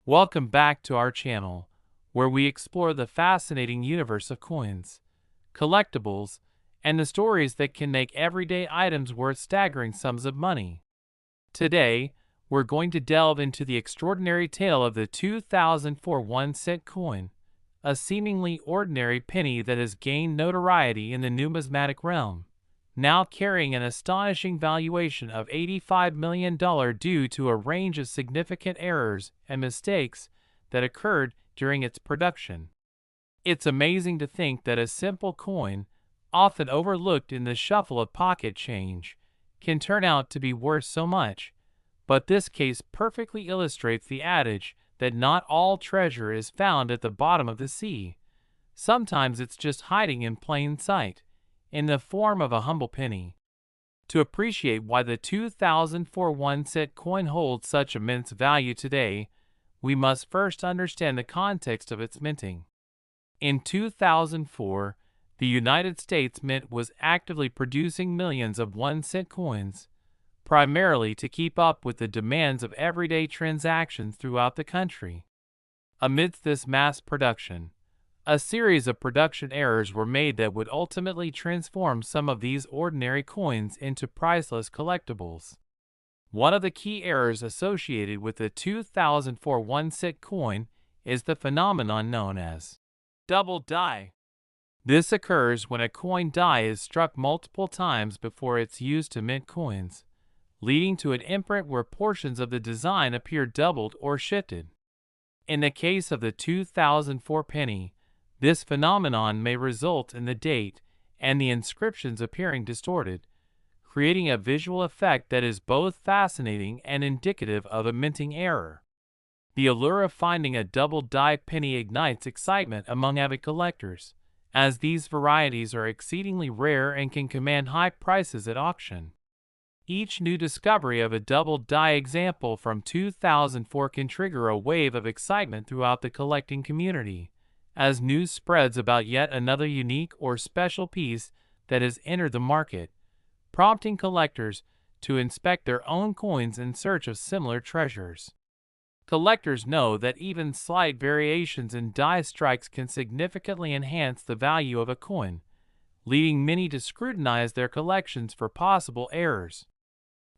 Welcome back to our channel, where we explore the fascinating universe of coins, collectibles, and the stories that can make everyday items worth staggering sums of money. Today, we're going to delve into the extraordinary tale of the 2004 1-cent coin, a seemingly ordinary penny that has gained notoriety in the numismatic realm, now carrying an astonishing valuation of $85 million due to a range of significant errors and mistakes that occurred during its production. It's amazing to think that a simple coin, often overlooked in the shuffle of pocket change, can turn out to be worth so much. But this case perfectly illustrates the adage that not all treasure is found at the bottom of the sea. Sometimes it's just hiding in plain sight, in the form of a humble penny. To appreciate why the 2004 1-cent coin holds such immense value today, we must first understand the context of its minting. In 2004, the United States Mint was actively producing millions of 1-cent coins, primarily to keep up with the demands of everyday transactions throughout the country. Amidst this mass production, a series of production errors were made that would ultimately transform some of these ordinary coins into priceless collectibles. One of the key errors associated with the 2004 1-cent coin is the phenomenon known as double die. This occurs when a coin die is struck multiple times before it's used to mint coins, leading to an imprint where portions of the design appear doubled or shifted. In the case of the 2004 penny, this phenomenon may result in the date and the inscriptions appearing distorted, creating a visual effect that is both fascinating and indicative of a minting error. The allure of finding a double-die penny ignites excitement among avid collectors, as these varieties are exceedingly rare and can command high prices at auction. Each new discovery of a double-die example from 2004 can trigger a wave of excitement throughout the collecting community, as news spreads about yet another unique or special piece that has entered the market, prompting collectors to inspect their own coins in search of similar treasures. Collectors know that even slight variations in die strikes can significantly enhance the value of a coin, leading many to scrutinize their collections for possible errors.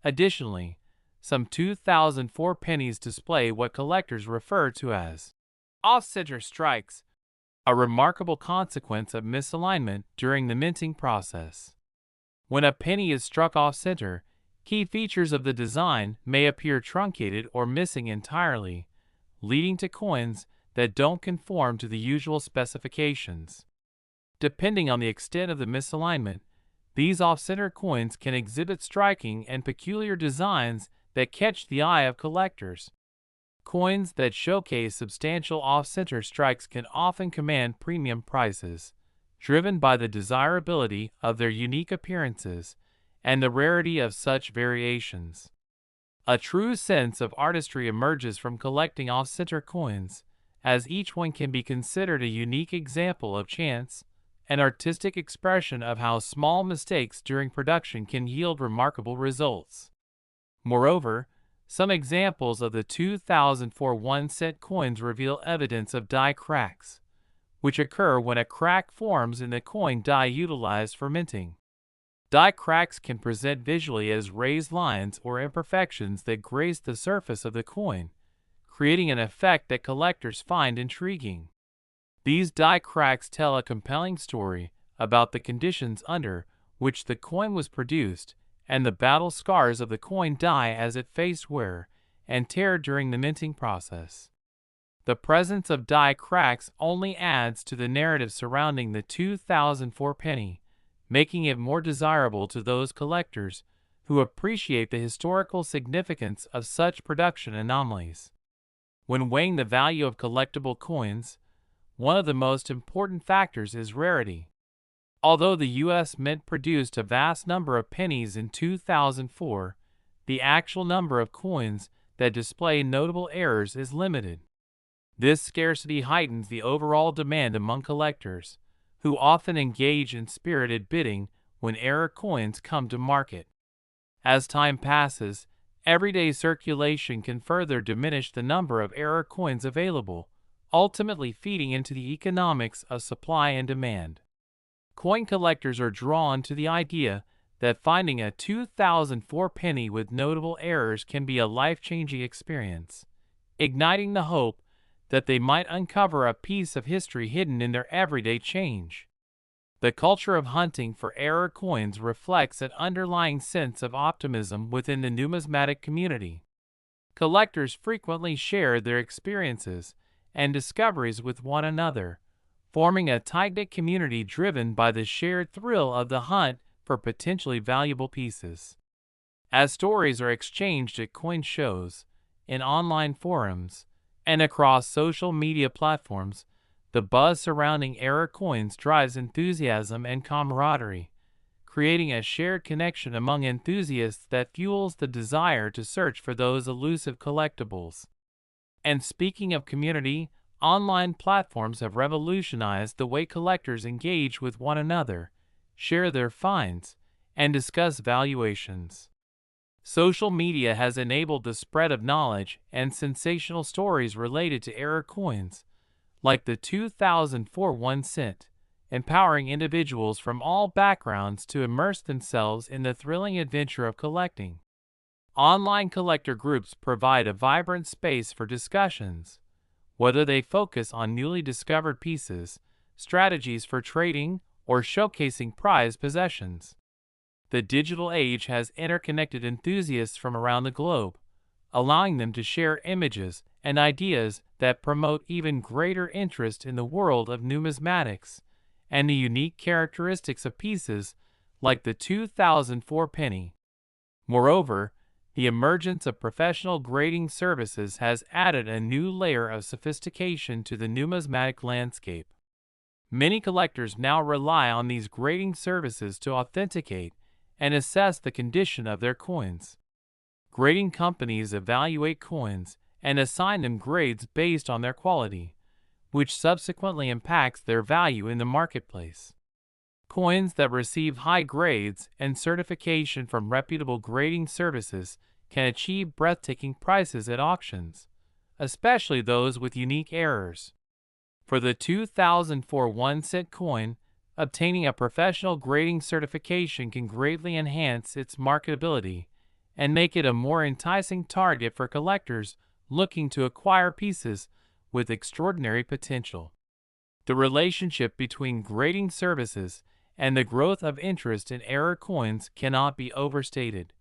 Additionally, some 2004 pennies display what collectors refer to as off-center strikes, a remarkable consequence of misalignment during the minting process. When a penny is struck off-center, key features of the design may appear truncated or missing entirely, leading to coins that don't conform to the usual specifications. Depending on the extent of the misalignment, these off-center coins can exhibit striking and peculiar designs that catch the eye of collectors. Coins that showcase substantial off-center strikes can often command premium prices, driven by the desirability of their unique appearances and the rarity of such variations. A true sense of artistry emerges from collecting off-center coins, as each one can be considered a unique example of chance, an artistic expression of how small mistakes during production can yield remarkable results. Moreover, some examples of the 2004 1-cent coins reveal evidence of die cracks, which occur when a crack forms in the coin die utilized for minting. Die cracks can present visually as raised lines or imperfections that grace the surface of the coin, creating an effect that collectors find intriguing. These die cracks tell a compelling story about the conditions under which the coin was produced and the battle scars of the coin die as it faced wear and tear during the minting process. The presence of die cracks only adds to the narrative surrounding the 2004 penny, making it more desirable to those collectors who appreciate the historical significance of such production anomalies. When weighing the value of collectible coins, one of the most important factors is rarity. Although the U.S. Mint produced a vast number of pennies in 2004, the actual number of coins that display notable errors is limited. This scarcity heightens the overall demand among collectors, who often engage in spirited bidding when error coins come to market. As time passes, Everyday circulation can further diminish the number of error coins available, ultimately feeding into the economics of supply and demand. Coin collectors are drawn to the idea that finding a 2004 penny with notable errors can be a life-changing experience, igniting the hope that they might uncover a piece of history hidden in their everyday change. The culture of hunting for error coins reflects an underlying sense of optimism within the numismatic community. Collectors frequently share their experiences and discoveries with one another, forming a tight-knit community driven by the shared thrill of the hunt for potentially valuable pieces. As stories are exchanged at coin shows, in online forums, and across social media platforms, the buzz surrounding error coins drives enthusiasm and camaraderie, creating a shared connection among enthusiasts that fuels the desire to search for those elusive collectibles. And speaking of community, online platforms have revolutionized the way collectors engage with one another, share their finds, and discuss valuations. Social media has enabled the spread of knowledge and sensational stories related to error coins, like the 2004 1 cent, empowering individuals from all backgrounds to immerse themselves in the thrilling adventure of collecting. Online collector groups provide a vibrant space for discussions, whether they focus on newly discovered pieces, strategies for trading, or showcasing prized possessions. The digital age has interconnected enthusiasts from around the globe, allowing them to share images and ideas that promote even greater interest in the world of numismatics and the unique characteristics of pieces like the 2004 penny. Moreover, the emergence of professional grading services has added a new layer of sophistication to the numismatic landscape. Many collectors now rely on these grading services to authenticate and assess the condition of their coins. Grading companies evaluate coins and assign them grades based on their quality, which subsequently impacts their value in the marketplace. Coins that receive high grades and certification from reputable grading services can achieve breathtaking prices at auctions, especially those with unique errors. For the 2004 1 cent coin, obtaining a professional grading certification can greatly enhance its marketability and make it a more enticing target for collectors looking to acquire pieces with extraordinary potential. The relationship between grading services and the growth of interest in error coins cannot be overstated.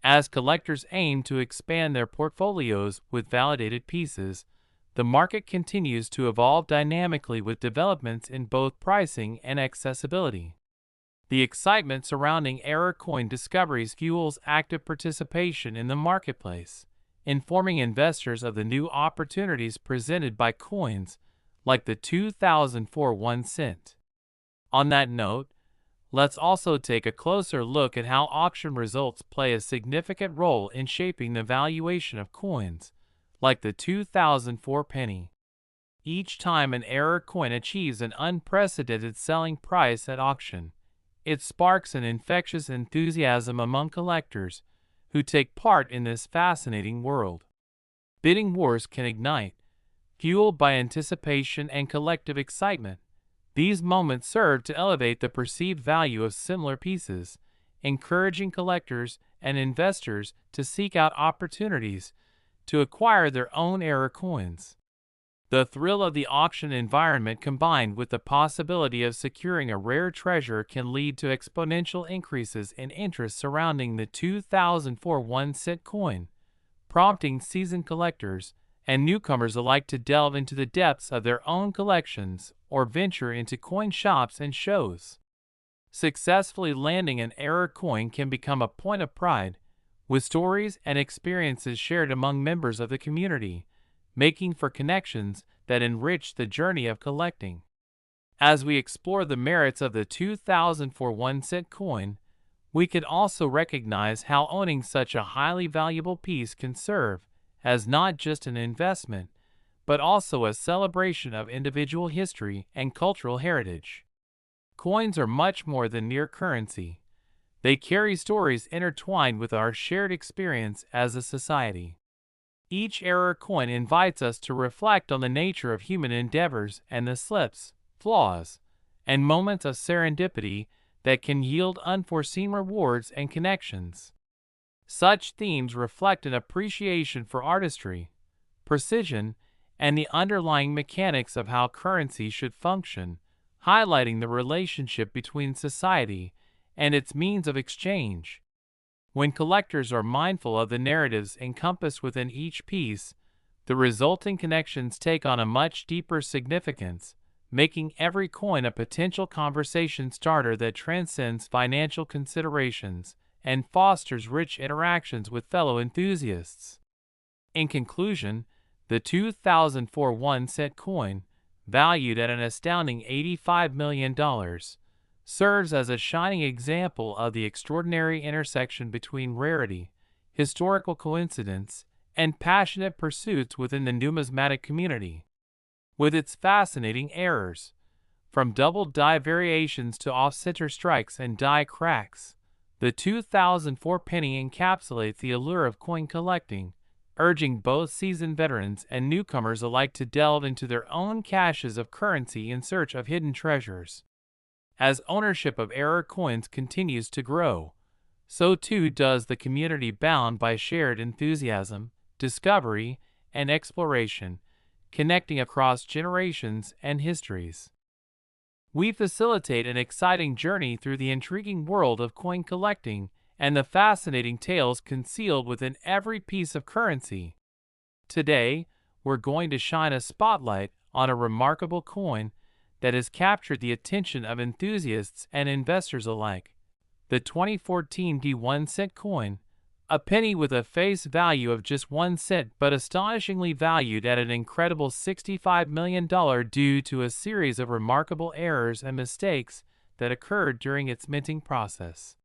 As collectors aim to expand their portfolios with validated pieces, the market continues to evolve dynamically with developments in both pricing and accessibility. The excitement surrounding error coin discoveries fuels active participation in the marketplace, informing investors of the new opportunities presented by coins like the 2004 1 cent. On that note, let's also take a closer look at how auction results play a significant role in shaping the valuation of coins, like the 2004 penny. Each time an error coin achieves an unprecedented selling price at auction, it sparks an infectious enthusiasm among collectors who take part in this fascinating world. Bidding wars can ignite, fueled by anticipation and collective excitement. These moments serve to elevate the perceived value of similar pieces, encouraging collectors and investors to seek out opportunities to acquire their own error coins. The thrill of the auction environment combined with the possibility of securing a rare treasure can lead to exponential increases in interest surrounding the 2004 1 cent coin, prompting seasoned collectors and newcomers alike to delve into the depths of their own collections or venture into coin shops and shows. Successfully landing an error coin can become a point of pride, with stories and experiences shared among members of the community, making for connections that enrich the journey of collecting. As we explore the merits of the 2004 1 cent coin, we can also recognize how owning such a highly valuable piece can serve as not just an investment, but also a celebration of individual history and cultural heritage. Coins are much more than mere currency. They carry stories intertwined with our shared experience as a society. Each error coin invites us to reflect on the nature of human endeavors and the slips, flaws, and moments of serendipity that can yield unforeseen rewards and connections. Such themes reflect an appreciation for artistry, precision, and the underlying mechanics of how currency should function, highlighting the relationship between society and its means of exchange. When collectors are mindful of the narratives encompassed within each piece, the resulting connections take on a much deeper significance, making every coin a potential conversation starter that transcends financial considerations and fosters rich interactions with fellow enthusiasts. In conclusion, the 2004 1-cent coin, valued at an astounding $85 million, serves as a shining example of the extraordinary intersection between rarity, historical coincidence, and passionate pursuits within the numismatic community. With its fascinating errors, from double die variations to off-center strikes and die cracks, the 2004 penny encapsulates the allure of coin collecting, urging both seasoned veterans and newcomers alike to delve into their own caches of currency in search of hidden treasures. As ownership of error coins continues to grow, so too does the community bound by shared enthusiasm, discovery, and exploration, connecting across generations and histories. We facilitate an exciting journey through the intriguing world of coin collecting and the fascinating tales concealed within every piece of currency. Today, we're going to shine a spotlight on a remarkable coin that has captured the attention of enthusiasts and investors alike. The 2014 1-cent coin, a penny with a face value of just 1 cent but astonishingly valued at an incredible $65 million due to a series of remarkable errors and mistakes that occurred during its minting process.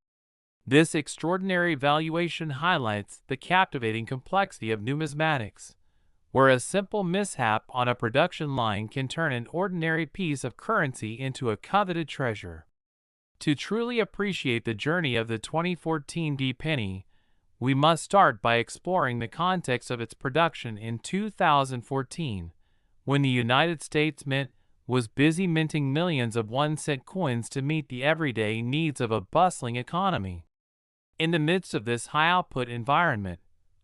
This extraordinary valuation highlights the captivating complexity of numismatics, where a simple mishap on a production line can turn an ordinary piece of currency into a coveted treasure. To truly appreciate the journey of the 2014 penny, we must start by exploring the context of its production in 2014, when the United States Mint was busy minting millions of 1-cent coins to meet the everyday needs of a bustling economy. In the midst of this high-output environment,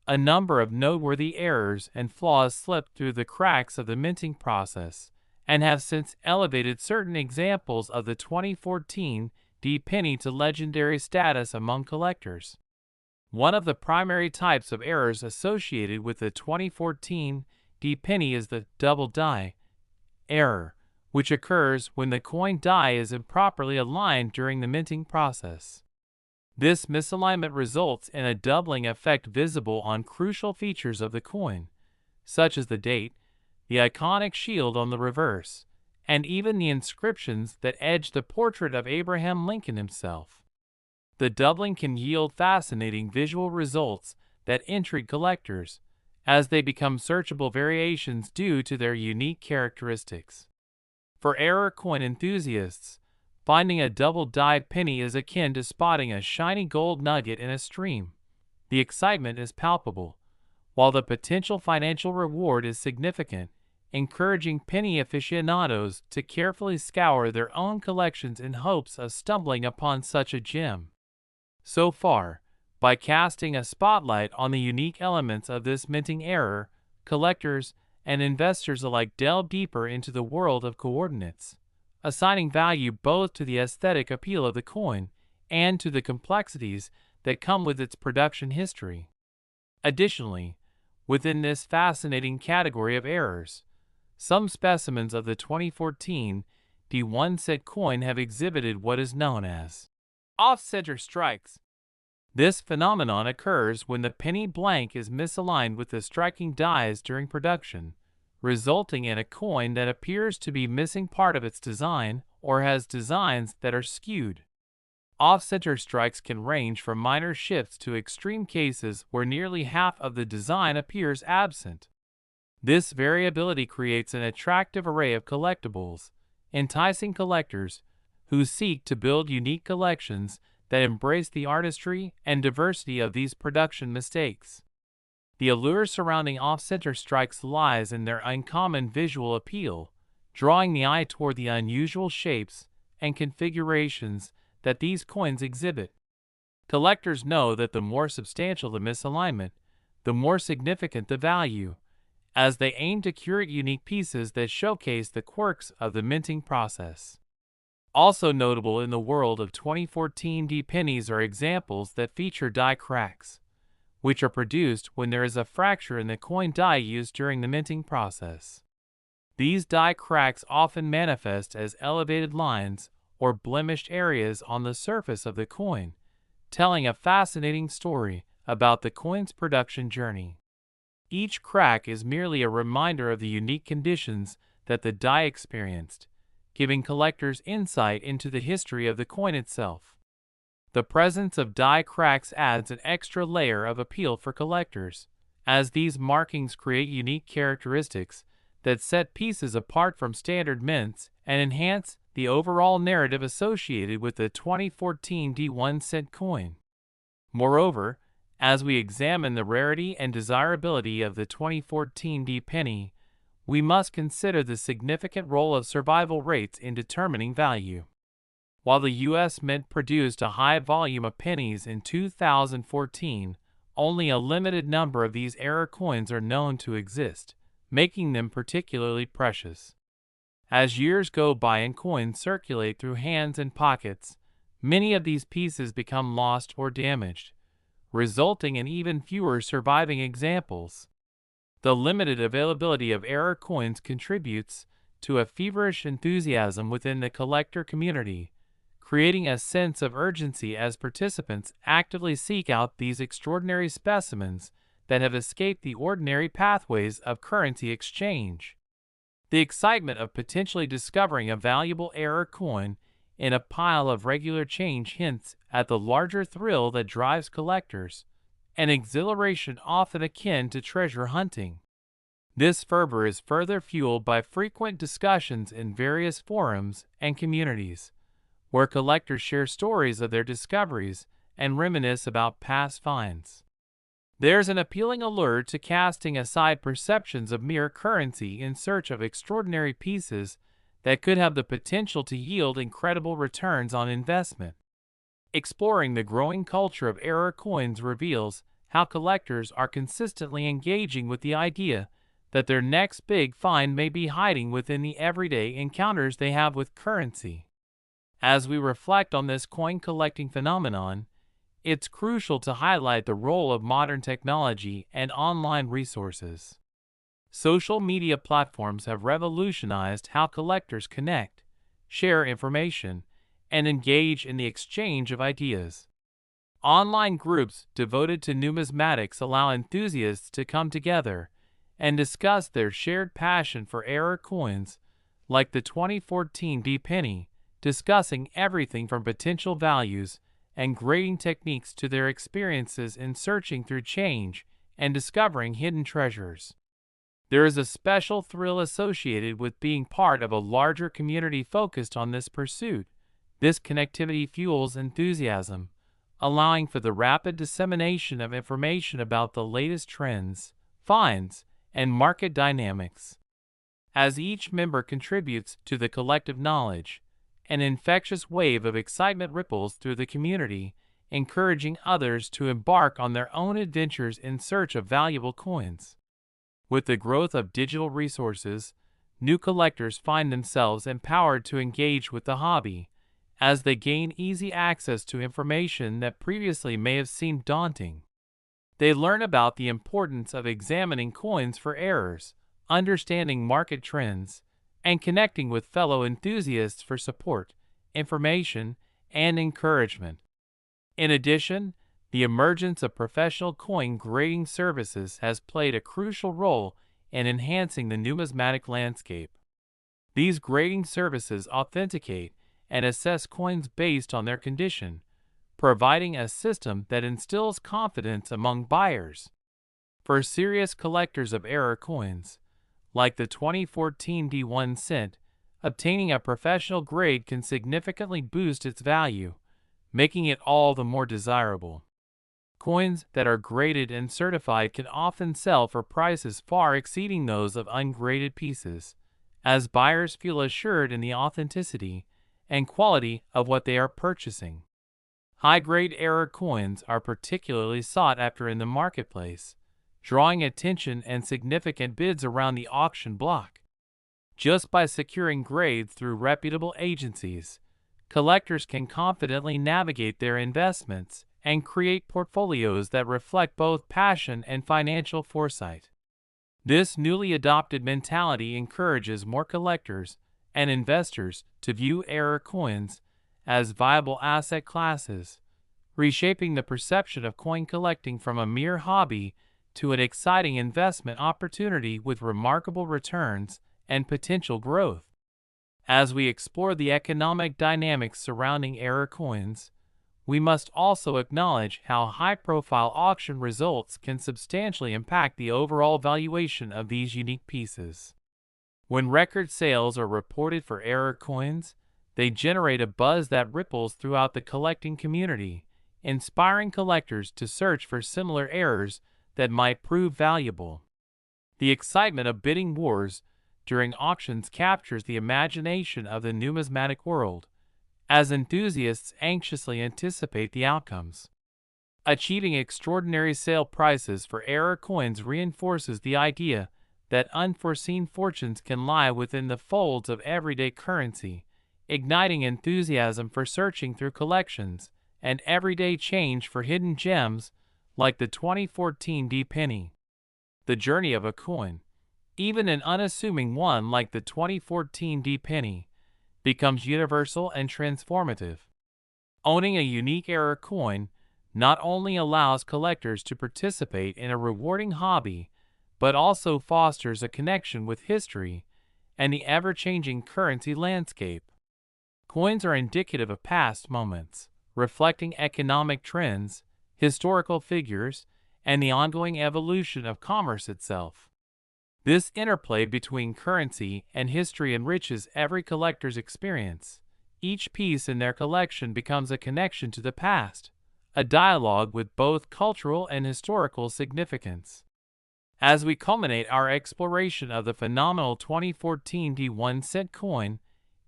a number of noteworthy errors and flaws slipped through the cracks of the minting process and have since elevated certain examples of the 2014 penny to legendary status among collectors. One of the primary types of errors associated with the 2014 penny is the double die error, which occurs when the coin die is improperly aligned during the minting process. This misalignment results in a doubling effect visible on crucial features of the coin, such as the date, the iconic shield on the reverse, and even the inscriptions that edge the portrait of Abraham Lincoln himself. The doubling can yield fascinating visual results that intrigue collectors, as they become searchable variations due to their unique characteristics. For error coin enthusiasts, finding a double-dyed penny is akin to spotting a shiny gold nugget in a stream. The excitement is palpable, while the potential financial reward is significant, encouraging penny aficionados to carefully scour their own collections in hopes of stumbling upon such a gem. So far, by casting a spotlight on the unique elements of this minting error, collectors and investors alike delve deeper into the world of coordinates, assigning value both to the aesthetic appeal of the coin and to the complexities that come with its production history. Additionally, within this fascinating category of errors, some specimens of the 2014 1-cent coin have exhibited what is known as off-center strikes. This phenomenon occurs when the penny blank is misaligned with the striking dies during production, resulting in a coin that appears to be missing part of its design or has designs that are skewed. Off-center strikes can range from minor shifts to extreme cases where nearly half of the design appears absent. This variability creates an attractive array of collectibles, enticing collectors who seek to build unique collections that embrace the artistry and diversity of these production mistakes. The allure surrounding off-center strikes lies in their uncommon visual appeal, drawing the eye toward the unusual shapes and configurations that these coins exhibit. Collectors know that the more substantial the misalignment, the more significant the value, as they aim to curate unique pieces that showcase the quirks of the minting process. Also notable in the world of 2014 pennies are examples that feature die cracks, which are produced when there is a fracture in the coin die used during the minting process. These die cracks often manifest as elevated lines or blemished areas on the surface of the coin, telling a fascinating story about the coin's production journey. Each crack is merely a reminder of the unique conditions that the die experienced, giving collectors insight into the history of the coin itself. The presence of die cracks adds an extra layer of appeal for collectors, as these markings create unique characteristics that set pieces apart from standard mints and enhance the overall narrative associated with the 2014 1-cent coin. Moreover, as we examine the rarity and desirability of the 2014 penny, we must consider the significant role of survival rates in determining value. While the U.S. Mint produced a high volume of pennies in 2014, only a limited number of these era coins are known to exist, making them particularly precious. As years go by and coins circulate through hands and pockets, many of these pieces become lost or damaged, resulting in even fewer surviving examples. The limited availability of era coins contributes to a feverish enthusiasm within the collector community, creating a sense of urgency as participants actively seek out these extraordinary specimens that have escaped the ordinary pathways of currency exchange. The excitement of potentially discovering a valuable era coin in a pile of regular change hints at the larger thrill that drives collectors, an exhilaration often akin to treasure hunting. This fervor is further fueled by frequent discussions in various forums and communities, where collectors share stories of their discoveries and reminisce about past finds. There's an appealing allure to casting aside perceptions of mere currency in search of extraordinary pieces that could have the potential to yield incredible returns on investment. Exploring the growing culture of era coins reveals how collectors are consistently engaging with the idea that their next big find may be hiding within the everyday encounters they have with currency. As we reflect on this coin collecting phenomenon, it's crucial to highlight the role of modern technology and online resources. Social media platforms have revolutionized how collectors connect, share information, and engage in the exchange of ideas. Online groups devoted to numismatics allow enthusiasts to come together and discuss their shared passion for era coins, like the 2014 penny, discussing everything from potential values and grading techniques to their experiences in searching through change and discovering hidden treasures. There is a special thrill associated with being part of a larger community focused on this pursuit. This connectivity fuels enthusiasm, allowing for the rapid dissemination of information about the latest trends, finds, and market dynamics. As each member contributes to the collective knowledge, an infectious wave of excitement ripples through the community, encouraging others to embark on their own adventures in search of valuable coins. With the growth of digital resources, new collectors find themselves empowered to engage with the hobby, as they gain easy access to information that previously may have seemed daunting. They learn about the importance of examining coins for errors, understanding market trends, and connecting with fellow enthusiasts for support, information, and encouragement. In addition, the emergence of professional coin grading services has played a crucial role in enhancing the numismatic landscape. These grading services authenticate and assess coins based on their condition, providing a system that instills confidence among buyers. For serious collectors of era coins, like the 2014 1-cent, obtaining a professional grade can significantly boost its value, making it all the more desirable. Coins that are graded and certified can often sell for prices far exceeding those of ungraded pieces, as buyers feel assured in the authenticity and quality of what they are purchasing. High-grade error coins are particularly sought after in the marketplace, drawing attention and significant bids around the auction block. Just by securing grades through reputable agencies, collectors can confidently navigate their investments and create portfolios that reflect both passion and financial foresight. This newly adopted mentality encourages more collectors and investors to view error coins as viable asset classes, reshaping the perception of coin collecting from a mere hobby to an exciting investment opportunity with remarkable returns and potential growth. As we explore the economic dynamics surrounding error coins, we must also acknowledge how high-profile auction results can substantially impact the overall valuation of these unique pieces. When record sales are reported for error coins, they generate a buzz that ripples throughout the collecting community, inspiring collectors to search for similar errors that might prove valuable. The excitement of bidding wars during auctions captures the imagination of the numismatic world, as enthusiasts anxiously anticipate the outcomes. Achieving extraordinary sale prices for error coins reinforces the idea that unforeseen fortunes can lie within the folds of everyday currency, igniting enthusiasm for searching through collections and everyday change for hidden gems like the 2014 penny. The journey of a coin, even an unassuming one like the 2014 penny, becomes universal and transformative. Owning a unique error coin not only allows collectors to participate in a rewarding hobby, but also fosters a connection with history and the ever-changing currency landscape. Coins are indicative of past moments, reflecting economic trends, historical figures, and the ongoing evolution of commerce itself. This interplay between currency and history enriches every collector's experience. Each piece in their collection becomes a connection to the past, a dialogue with both cultural and historical significance. As we culminate our exploration of the phenomenal 2014 1-cent coin,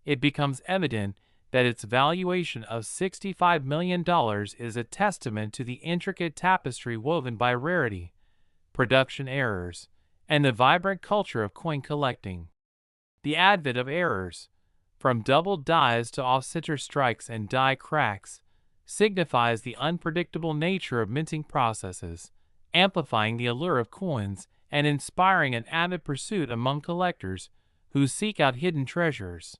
it becomes evident that its valuation of $65 million is a testament to the intricate tapestry woven by rarity, production errors, and the vibrant culture of coin collecting. The advent of errors, from doubled dies to off-center strikes and die cracks, signifies the unpredictable nature of minting processes, amplifying the allure of coins and inspiring an avid pursuit among collectors who seek out hidden treasures.